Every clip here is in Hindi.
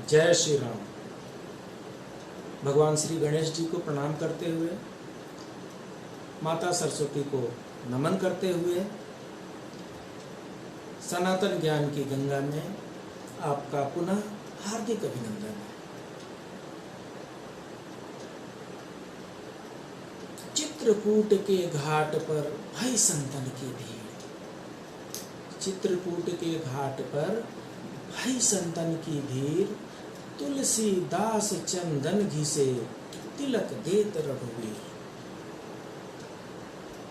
जय श्री राम। भगवान श्री गणेश जी को प्रणाम करते हुए, माता सरस्वती को नमन करते हुए, सनातन ज्ञान की गंगा में आपका पुनः हार्दिक अभिनंदन है। चित्रकूट के घाट पर भाई संतन की भीड़, चित्रकूट के घाट पर भाई संतन की भीड़, तुलसी दास चंदन घिसे तिलक देत रघुवीर।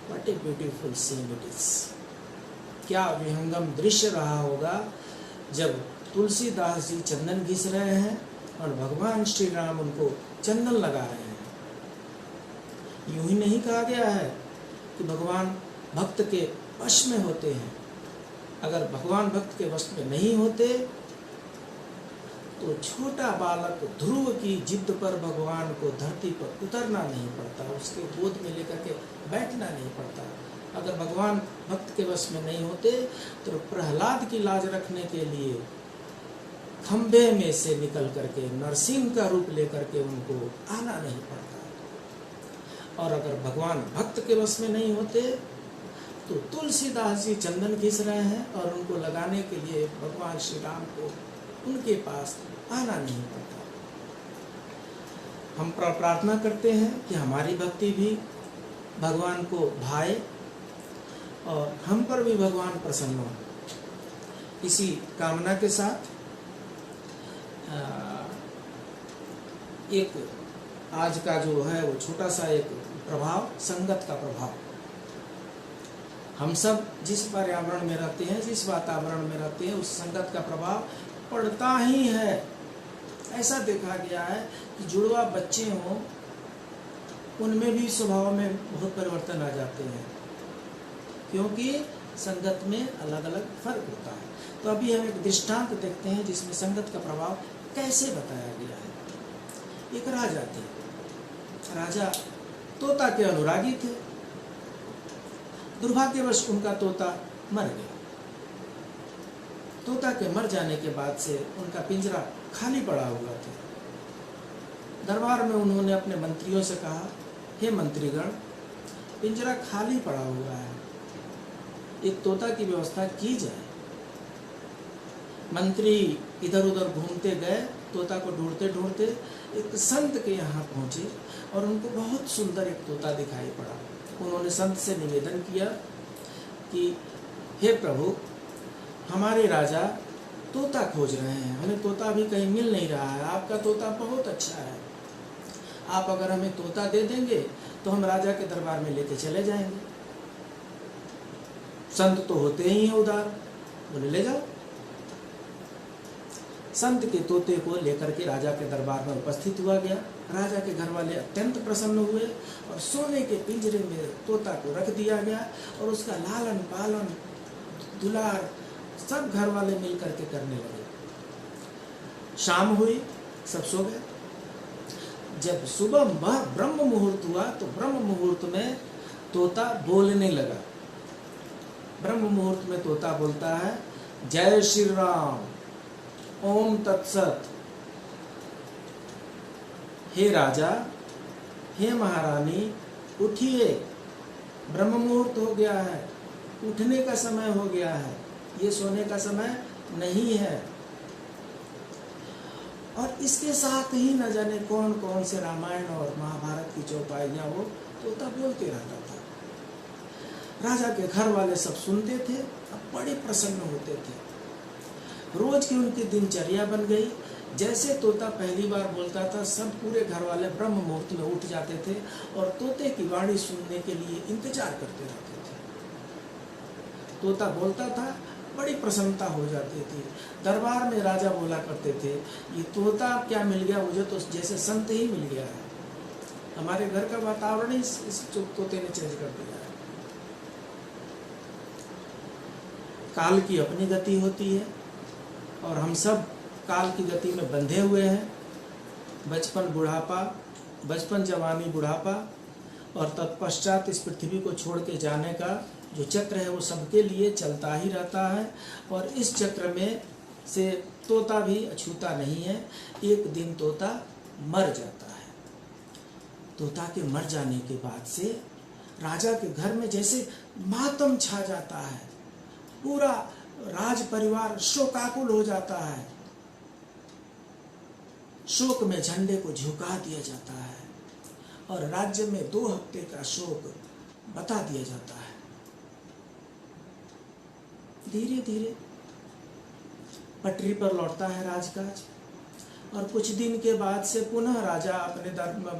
What a beautiful seen it is. क्या विहंगम दृश्य रहा होगा जब तुलसीदास जी चंदन घिस रहे हैं और भगवान श्री राम उनको चंदन लगा रहे हैं। यूं ही नहीं कहा गया है कि भगवान भक्त के वश में होते हैं। अगर भगवान भक्त के वश में नहीं होते तो छोटा बालक ध्रुव की जिद पर भगवान को धरती पर उतरना नहीं पड़ता, उसके गोद में लेकर के बैठना नहीं पड़ता। अगर भगवान भक्त के वश में नहीं होते तो प्रहलाद की लाज रखने के लिए खंभे में से निकल करके नरसिंह का रूप लेकर के उनको आना नहीं पड़ता। और अगर भगवान भक्त के वश में नहीं होते तो तुलसीदास जी चंदन घिस रहे हैं और उनको लगाने के लिए भगवान श्री राम को उनके पास आना नहीं पड़ता। हम प्रार्थना करते हैं कि हमारी भक्ति भी भगवान को भाए और हम पर भी भगवान प्रसन्न हो। इसी कामना के साथ एक आज का जो है वो छोटा सा एक प्रभाव, संगत का प्रभाव। हम सब जिस पर्यावरण में रहते हैं, जिस वातावरण में रहते हैं, उस संगत का प्रभाव पड़ता ही है। ऐसा देखा गया है कि जुड़वा बच्चे हों, उनमें भी स्वभाव में बहुत परिवर्तन आ जाते हैं, क्योंकि संगत में अलग अलग फर्क होता है। तो अभी हम एक दृष्टांत देखते हैं जिसमें संगत का प्रभाव कैसे बताया गया है। एक राजा थे, राजा तोता के अनुरागी थे। दुर्भाग्यवश उनका तोता मर गया। तोता के मर जाने के बाद से उनका पिंजरा खाली पड़ा हुआ था। दरबार में उन्होंने अपने मंत्रियों से कहा, हे मंत्रीगण, पिंजरा खाली पड़ा हुआ है, एक तोता की व्यवस्था की जाए। मंत्री इधर उधर घूमते गए, तोता को ढूंढते ढूंढते एक संत के यहाँ पहुंचे और उनको बहुत सुंदर एक तोता दिखाई पड़ा। उन्होंने संत से निवेदन किया कि हे प्रभु, हमारे राजा तोता खोज रहे हैं, हमें तोता भी कहीं मिल नहीं रहा है। आपका तोता बहुत अच्छा है, आप अगर हमें तोता दे देंगे तो हम राजा के दरबार में लेके चले जाएंगे। संत तो होते ही हैं उदार, बोले ले जाओ। संत के तोते को लेकर के राजा के दरबार में उपस्थित हुआ गया। राजा के घर वाले अत्यंत प्रसन्न हुए और सोने के पिंजरे में तोता को रख दिया गया और उसका लालन पालन दुलार सब घर वाले मिलकर के करने लगे। शाम हुई, सब सो गए। जब सुबह ब्रह्म मुहूर्त हुआ तो ब्रह्म मुहूर्त में तोता बोलने लगा। ब्रह्म मुहूर्त में तोता बोलता है, जय श्री राम, ओम तत्सत। हे राजा, हे महारानी, उठिए, ब्रह्म मुहूर्त हो गया है, उठने का समय हो गया है, ये सोने का समय नहीं है। और इसके साथ ही न जाने कौन कौन से रामायण और महाभारत की चौपाइयां वो तोता बोलते रहता था। राजा के घर वाले सब सुनते थे, अब बड़े प्रसन्न होते थे। रोज की उनकी दिनचर्या बन गई। जैसे तोता पहली बार बोलता था, सब पूरे घर वाले ब्रह्म मुहूर्त में उठ जाते थे और तोते की वाणी सुनने के लिए इंतजार करते रहते थे। तोता बोलता था, बड़ी प्रसन्नता हो जाती थी। दरबार में राजा बोला करते थे, ये तोता क्या मिल गया मुझे, तो जैसे संत ही मिल गया है। हमारे घर का वातावरण ही इस तोते ने चेंज कर दिया है। काल की अपनी गति होती है और हम सब काल की गति में बंधे हुए हैं। बचपन बुढ़ापा, बचपन जवानी बुढ़ापा और तत्पश्चात इस पृथ्वी को छोड़ के जाने का जो चक्र है वो सबके लिए चलता ही रहता है। और इस चक्र में से तोता भी अछूता नहीं है, एक दिन तोता मर जाता है। तोता के मर जाने के बाद से राजा के घर में जैसे मातम छा जाता है, पूरा राज परिवार शोकाकुल हो जाता है। शोक में झंडे को झुका दिया जाता है और राज्य में 2 हफ्ते का शोक बता दिया जाता है। धीरे धीरे पटरी पर लौटता है राजकाज और कुछ दिन के बाद से पुनः राजा अपने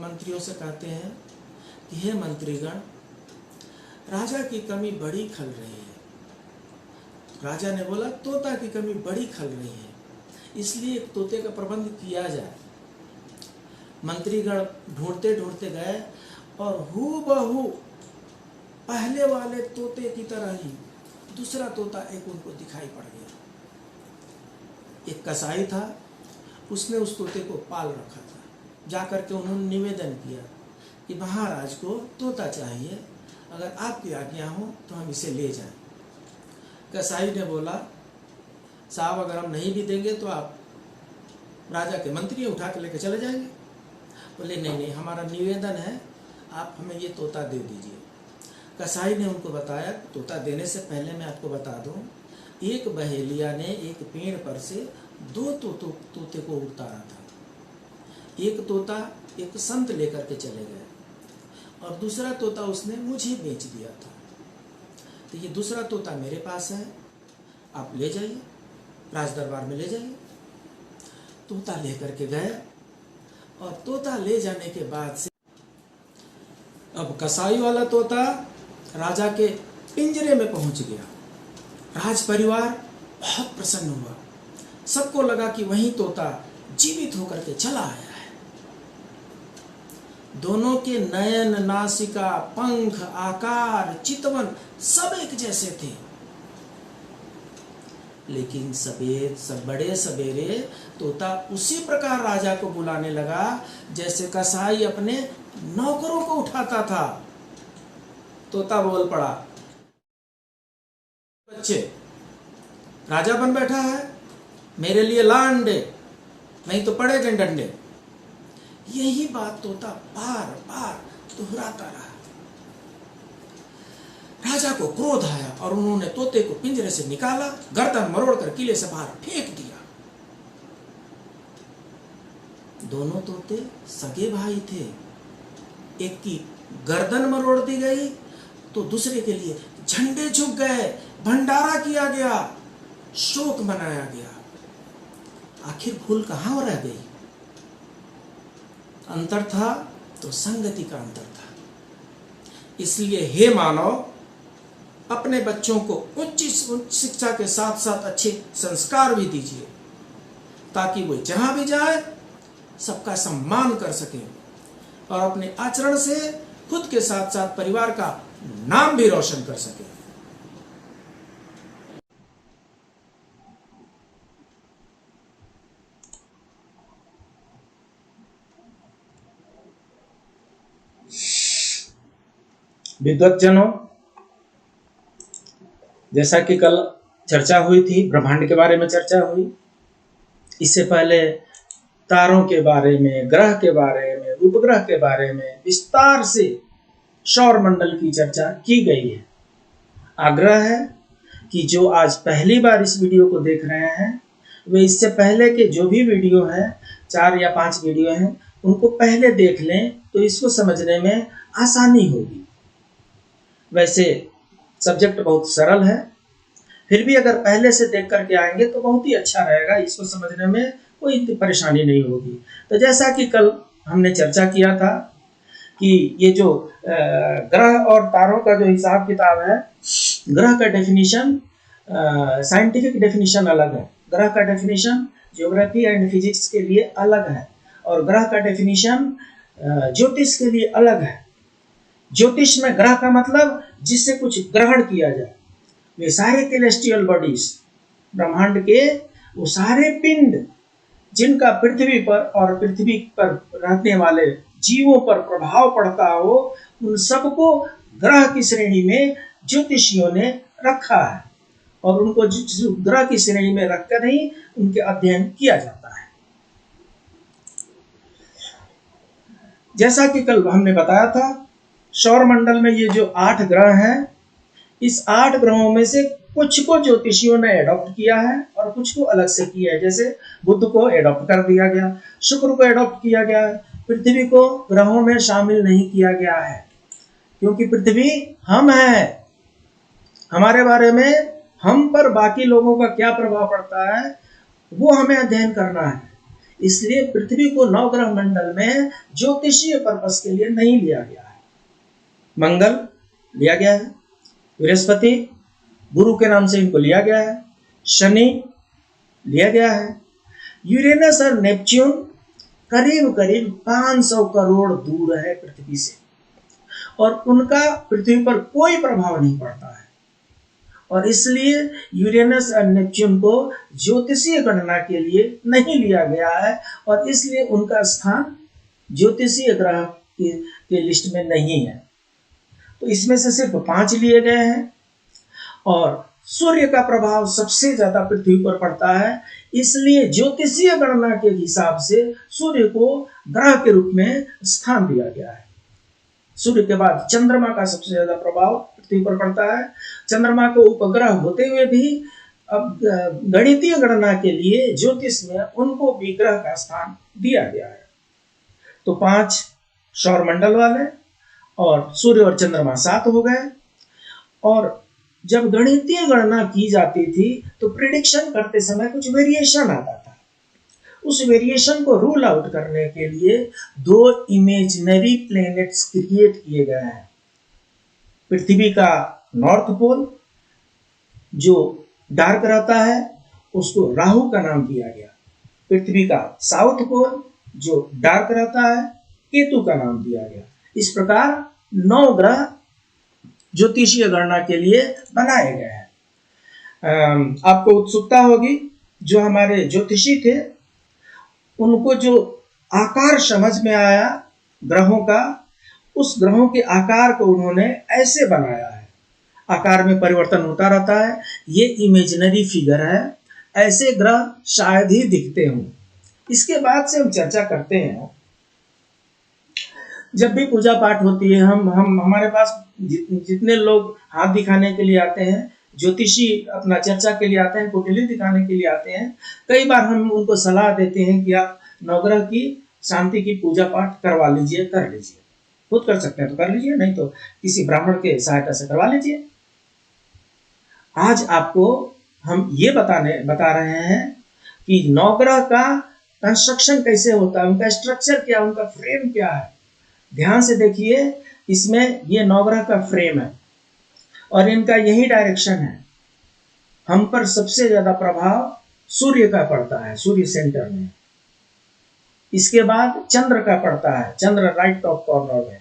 मंत्रियों से कहते हैं कि हे मंत्रीगण, राजा की कमी बड़ी खल रही है। राजा ने बोला तोता की कमी बड़ी खल रही है, इसलिए एक तोते का प्रबंध किया जाए। मंत्रीगण ढूंढते ढूंढते गए और हूबहू पहले वाले तोते की तरह ही दूसरा तोता एक उनको दिखाई पड़ गया। एक कसाई था, उसने उस तोते को पाल रखा था। जाकर के उन्होंने निवेदन किया कि महाराज को तोता चाहिए, अगर आपकी आज्ञा हो तो हम इसे ले जाएं। कसाई ने बोला साहब, अगर हम नहीं भी देंगे तो आप राजा के मंत्री उठा के लेकर चले जाएंगे। बोले नहीं नहीं, हमारा निवेदन है, आप हमें ये तोता दे दीजिए। कसाई ने उनको बताया तोता देने से पहले मैं आपको बता दूं, एक बहेलिया ने एक पेड़ पर से 2 तोते को उतारा था। एक तोता एक संत लेकर के चले गए और दूसरा तोता उसने मुझे बेच दिया था। तो ये दूसरा तोता मेरे पास है, आप ले जाइए, राज दरबार में ले जाइए। तोता लेकर के गए और तोता ले जाने के बाद से अब कसाई वाला तोता राजा के पिंजरे में पहुंच गया। राज परिवार बहुत प्रसन्न हुआ, सबको लगा कि वही तोता जीवित होकर के चला आया है। दोनों के नयन, नासिका, पंख, आकार, चितवन सब एक जैसे थे। लेकिन बड़े सवेरे तोता उसी प्रकार राजा को बुलाने लगा जैसे कसाई अपने नौकरों को उठाता था। तोता बोल पड़ा, बच्चे, राजा बन बैठा है, मेरे लिए ला अंडे, नहीं तो पड़ेगा डंडे। यही बात तोता बार बार दोहराता रहा। राजा को क्रोध आया और उन्होंने तोते को पिंजरे से निकाला, गर्दन मरोड़कर किले से बाहर फेंक दिया। दोनों तोते सगे भाई थे, एक की गर्दन मरोड़ दी गई तो दूसरे के लिए झंडे झुक गए, भंडारा किया गया, शोक मनाया गया। आखिर भूल कहां रह गई? अंतर था तो संगति का अंतर था। इसलिए हे मानव, अपने बच्चों को उच्च शिक्षा के साथ साथ अच्छे संस्कार भी दीजिए, ताकि वो जहां भी जाए सबका सम्मान कर सके और अपने आचरण से खुद के साथ साथ परिवार का नाम भी रोशन कर सके। विद्वज्जनों, जैसा कि कल चर्चा हुई थी, ब्रह्मांड के बारे में चर्चा हुई। इससे पहले तारों के बारे में, ग्रह के बारे में, उपग्रह के बारे में विस्तार से सौर मंडल की चर्चा की गई है। आग्रह है कि जो आज पहली बार इस वीडियो को देख रहे हैं, वे इससे पहले के जो भी वीडियो हैं, 4 या 5 वीडियो हैं, उनको पहले देख लें तो इसको समझने में आसानी होगी। वैसे सब्जेक्ट बहुत सरल है, फिर भी अगर पहले से देख करके आएंगे तो बहुत ही अच्छा रहेगा, इसको समझने में कोई परेशानी नहीं होगी। तो जैसा कि कल हमने चर्चा किया था कि ये जो ग्रह और तारों का जो हिसाब किताब है, ग्रह का डेफिनेशन साइंटिफिक डेफिनेशन अलग है, ग्रह का डेफिनेशन ज्योग्राफी एंड फिजिक्स के लिए अलग है और ग्रह का डेफिनेशन ज्योतिष के लिए अलग है। ज्योतिष में ग्रह का मतलब जिससे कुछ ग्रहण किया जाए। वे सारे कैलेस्टियल बॉडीज, ब्रह्मांड के वो सारे पिंड जिनका पृथ्वी पर और पृथ्वी पर रहने वाले जीवों पर प्रभाव पड़ता हो, उन सबको ग्रह की श्रेणी में ज्योतिषियों ने रखा है। और उनको जिस ग्रह की श्रेणी में रखकर ही उनके अध्ययन किया जाता है। जैसा कि कल हमने बताया था, सौर मंडल में ये जो 8 ग्रह हैं, इस 8 ग्रहों में से कुछ को ज्योतिषियों ने एडॉप्ट किया है और कुछ को अलग से किया है। जैसे बुध को एडॉप्ट कर दिया गया, शुक्र को एडॉप्ट किया गया है, पृथ्वी को ग्रहों में शामिल नहीं किया गया है, क्योंकि पृथ्वी हम है, हमारे बारे में, हम पर बाकी लोगों का क्या प्रभाव पड़ता है वो हमें अध्ययन करना है। इसलिए पृथ्वी को नवग्रह मंडल में ज्योतिषीय पर्पस के लिए नहीं लिया गया है। मंगल लिया गया है, बृहस्पति गुरु के नाम से इनको लिया गया है, शनि लिया गया है, यूरेनस और नेपच्यून करीब करीब 500 करोड़ दूर है पृथ्वी से, और उनका पृथ्वी पर कोई प्रभाव नहीं पड़ता है, और इसलिए यूरेनस और नेपच्यून को ज्योतिषीय गणना के लिए नहीं लिया गया है, और इसलिए उनका स्थान ज्योतिषीय ग्रह के लिस्ट में नहीं है। तो इसमें से सिर्फ 5 लिए गए हैं, और सूर्य का प्रभाव सबसे ज्यादा पृथ्वी पर पड़ता है, इसलिए ज्योतिषीय गणना के हिसाब से सूर्य को ग्रह के रूप में स्थान दिया गया है। सूर्य के बाद चंद्रमा का सबसे ज्यादा प्रभाव पृथ्वी पर पड़ता है। चंद्रमा को उपग्रह होते हुए भी अब गणितीय गणना के लिए ज्योतिष में उनको भी ग्रह का स्थान दिया गया है। तो 5 सौर मंडल वाले, और सूर्य और चंद्रमा 7 हो गए। और जब गणितीय गणना की जाती थी तो प्रिडिक्शन करते समय कुछ वेरिएशन आता था। उस वेरिएशन को रूल आउट करने के लिए 2 इमेजिनरी प्लैनेट्स क्रिएट किए गए हैं। पृथ्वी का नॉर्थ पोल जो डार्क रहता है उसको राहु का नाम दिया गया, पृथ्वी का साउथ पोल जो डार्क रहता है केतु का नाम दिया गया। इस प्रकार 9 ग्रह ज्योतिषीय गणना के लिए बनाए गए हैं। आपको उत्सुकता होगी, जो हमारे ज्योतिषी थे उनको जो आकार समझ में आया ग्रहों का, उस ग्रहों के आकार को उन्होंने ऐसे बनाया है। आकार में परिवर्तन होता रहता है, ये इमेजिनरी फिगर है, ऐसे ग्रह शायद ही दिखते हों। इसके बाद से हम चर्चा करते हैं। जब भी पूजा पाठ होती है, हम हमारे पास जितने लोग हाथ दिखाने के लिए आते हैं, ज्योतिषी अपना चर्चा के लिए आते हैं, कुंडली दिखाने के लिए आते हैं, कई बार हम उनको सलाह देते हैं कि आप नवग्रह की शांति की पूजा पाठ करवा लीजिए, कर लीजिए। खुद कर सकते हैं तो कर लीजिए, नहीं तो किसी ब्राह्मण के सहायता से करवा लीजिए। आज आपको हम ये बता रहे हैं कि नवग्रह का कंस्ट्रक्शन कैसे होता है, उनका स्ट्रक्चर क्या, उनका फ्रेम क्या है। ध्यान से देखिए, इसमें ये नवग्रह का फ्रेम है और इनका यही डायरेक्शन है। हम पर सबसे ज्यादा प्रभाव सूर्य का पड़ता है, सूर्य सेंटर में। इसके बाद चंद्र का पड़ता है, चंद्र राइट टॉप कॉर्नर में।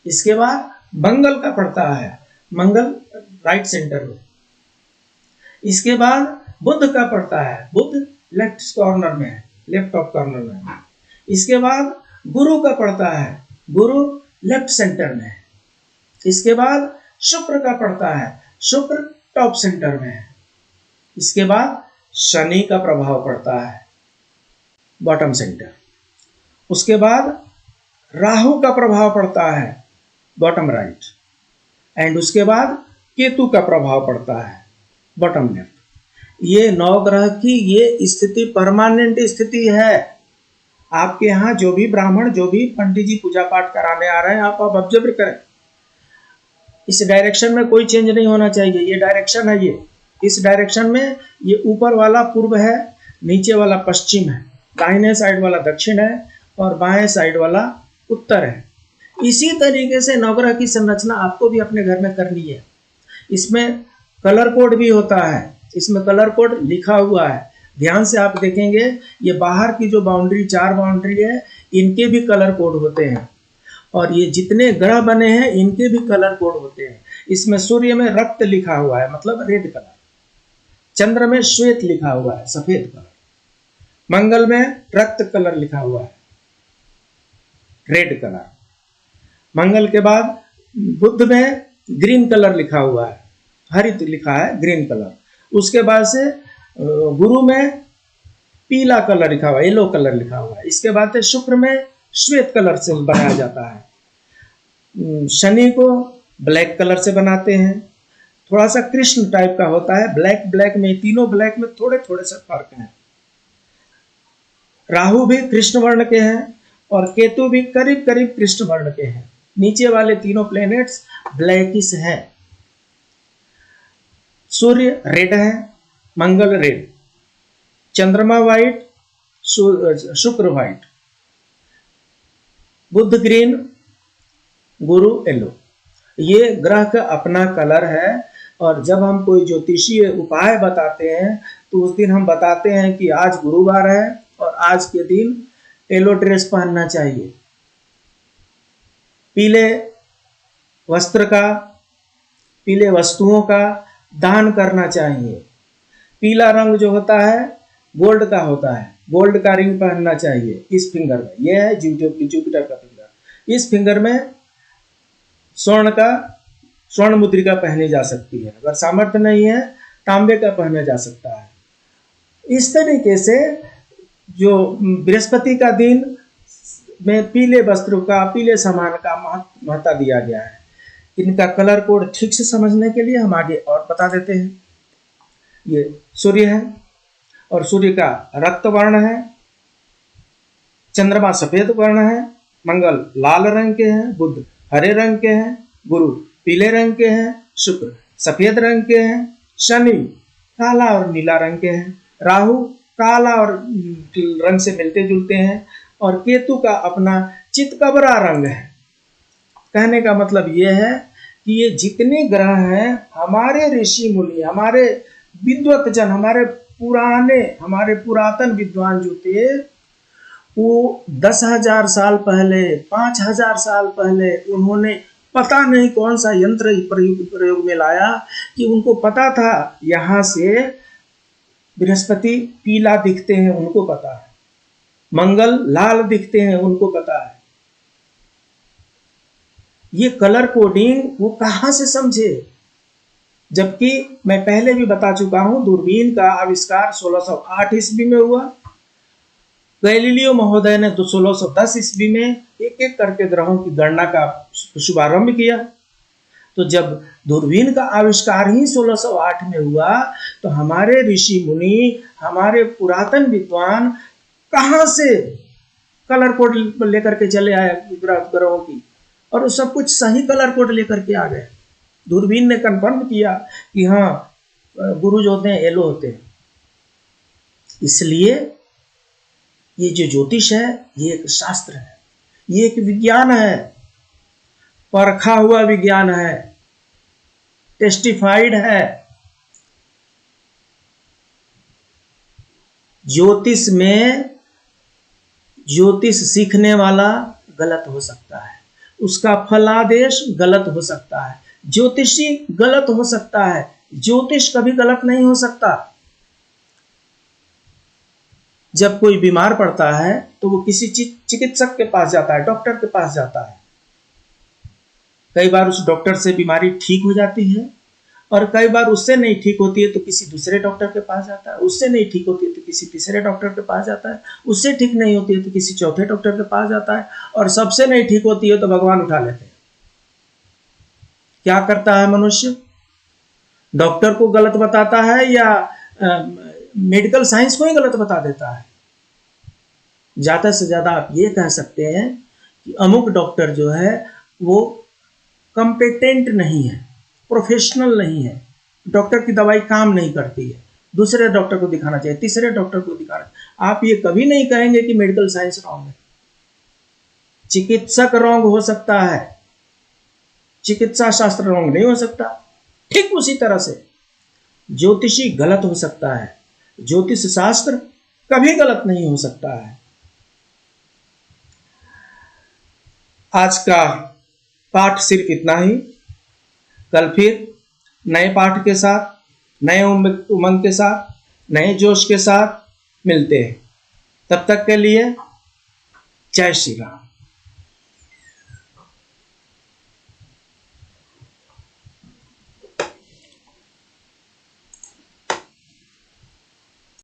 इसके बाद मंगल का पड़ता है, मंगल राइट सेंटर में। इसके बाद बुध का पड़ता है, बुध लेफ्ट कॉर्नर में है, लेफ्ट टॉप कॉर्नर में। इसके बाद गुरु का पड़ता है, गुरु लेफ्ट सेंटर में है। इसके बाद शुक्र का पड़ता है, शुक्र टॉप सेंटर में है। इसके बाद शनि का प्रभाव पड़ता है, बॉटम सेंटर। उसके बाद राहु का प्रभाव पड़ता है, बॉटम राइट। एंड उसके बाद केतु का प्रभाव पड़ता है, बॉटम लेफ्ट। ये 9 ग्रह की ये स्थिति परमानेंट स्थिति है। आपके यहाँ जो भी ब्राह्मण, जो भी पंडित जी पूजा पाठ कराने आ रहे हैं, आप ऑब्जर्व करें। इस डायरेक्शन में कोई चेंज नहीं होना चाहिए। ये डायरेक्शन है, ये इस डायरेक्शन में ये ऊपर वाला पूर्व है, नीचे वाला पश्चिम है, दाहिने साइड वाला दक्षिण है और बाएं साइड वाला उत्तर है। इसी तरीके से नवग्रह की संरचना आपको भी अपने घर में करनी है। इसमें कलर कोड भी होता है, इसमें कलर कोड लिखा हुआ है। ध्यान से आप देखेंगे, ये बाहर की जो बाउंड्री 4 बाउंड्री है, इनके भी कलर कोड होते हैं, और ये जितने ग्रह बने हैं इनके भी कलर कोड होते हैं। इसमें सूर्य में रक्त लिखा हुआ है, मतलब रेड कलर। चंद्र में श्वेत लिखा हुआ है, सफेद कलर। मंगल में रक्त कलर लिखा हुआ है, रेड कलर। मंगल के बाद बुध में ग्रीन कलर लिखा हुआ है, हरित लिखा है, ग्रीन कलर। उसके बाद से गुरु में पीला कलर लिखा हुआ है, येलो कलर लिखा हुआ है। इसके बाद से शुक्र में श्वेत कलर से बनाया जाता है। शनि को ब्लैक कलर से बनाते हैं, थोड़ा सा कृष्ण टाइप का होता है, ब्लैक ब्लैक में, तीनों ब्लैक में थोड़े थोड़े से फर्क है। राहु भी कृष्ण वर्ण के हैं और केतु भी करीब करीब कृष्ण वर्ण के हैं। नीचे वाले तीनों प्लैनेट्स ब्लैकिश हैं। सूर्य रेड है, मंगल रेड, चंद्रमा व्हाइट, शुक्र व्हाइट, बुध ग्रीन, गुरु येलो। ये ग्रह का अपना कलर है। और जब हम कोई ज्योतिषीय उपाय बताते हैं तो उस दिन हम बताते हैं कि आज गुरुवार है और आज के दिन येलो ड्रेस पहनना चाहिए, पीले वस्त्र का, पीले वस्तुओं का दान करना चाहिए। पीला रंग जो होता है गोल्ड का होता है, गोल्ड का रिंग पहनना चाहिए इस फिंगर में। यह है जुपिटर का फिंगर। इस फिंगर में स्वर्ण मुद्रिका पहनी जा सकती है। अगर सामर्थ्य नहीं है तांबे का पहना जा सकता है। इस तरीके से जो बृहस्पति का दिन में पीले वस्त्रों का, पीले सामान का महत्व दिया गया है। इनका कलर कोड ठीक से समझने के लिए हम आगे और बता देते हैं। ये सूर्य है और सूर्य का रक्त वर्ण है, चंद्रमा सफेद वर्ण है, मंगल लाल रंग के हैं, बुध हरे रंग के हैं, गुरु पीले रंग के हैं, शुक्र सफेद रंग के हैं, शनि काला और नीला रंग के हैं, राहु काला और रंग से मिलते जुलते हैं और केतु का अपना चितकबरा रंग है। कहने का मतलब यह है कि ये जितने ग्रह हैं, हमारे ऋषि मुनि, हमारे विद्वत जन, हमारे पुरातन विद्वान जो थे वो 10,000 साल पहले, 5,000 साल पहले उन्होंने पता नहीं कौन सा यंत्र प्रयोग में लाया कि उनको पता था यहाँ से बृहस्पति पीला दिखते हैं, उनको पता है, मंगल लाल दिखते हैं, उनको पता है। ये कलर कोडिंग वो कहाँ से समझे? जबकि मैं पहले भी बता चुका हूं, दूरबीन का आविष्कार 1608 ईस्वी में हुआ। गैलीलियो महोदय ने 1610 ईस्वी में एक एक करके ग्रहों की गणना का शुभारंभ किया। तो जब दूरबीन का आविष्कार ही 1608 में हुआ तो हमारे ऋषि मुनि, हमारे पुरातन विद्वान कहां से कलर कोड लेकर के चले आए ग्रहों की, और वो सब कुछ सही कलर कोड लेकर के आ गए। दूरबीन ने कंफर्म किया कि हाँ गुरु जो होते हैं येलो होते हैं। इसलिए ये जो ज्योतिष है ये एक शास्त्र है, ये एक विज्ञान है, परखा हुआ विज्ञान है, टेस्टिफाइड है। ज्योतिष में ज्योतिष सीखने वाला गलत हो सकता है, उसका फलादेश गलत हो सकता है, ज्योतिषी गलत हो सकता है, ज्योतिष कभी गलत नहीं हो सकता। जब कोई बीमार पड़ता है तो वो किसी चिकित्सक के पास जाता है, डॉक्टर के पास जाता है। कई बार उस डॉक्टर से बीमारी ठीक हो जाती है और कई बार उससे नहीं ठीक होती है तो किसी दूसरे डॉक्टर के पास जाता है, उससे नहीं ठीक होती है तो किसी तीसरे डॉक्टर के पास जाता है, उससे ठीक नहीं होती है तो किसी चौथे डॉक्टर के पास जाता है, और सबसे नहीं ठीक होती है तो भगवान उठा लेते हैं। क्या करता है मनुष्य? डॉक्टर को गलत बताता है या मेडिकल साइंस को ही गलत बता देता है। ज्यादा से ज्यादा आप ये कह सकते हैं कि अमुक डॉक्टर जो है वो कंपेटेंट नहीं है, प्रोफेशनल नहीं है, डॉक्टर की दवाई काम नहीं करती है, दूसरे डॉक्टर को दिखाना चाहिए, तीसरे डॉक्टर को दिखाना। आप ये कभी नहीं कहेंगे कि मेडिकल साइंस रॉन्ग है। चिकित्सक रॉन्ग हो सकता है, चिकित्सा शास्त्र रॉन्ग नहीं हो सकता। ठीक उसी तरह से ज्योतिषी गलत हो सकता है, ज्योतिष शास्त्र कभी गलत नहीं हो सकता है। आज का पाठ सिर्फ इतना ही। कल फिर नए पाठ के साथ, नए उमंग के साथ, नए जोश के साथ मिलते हैं। तब तक के लिए जय श्री राम।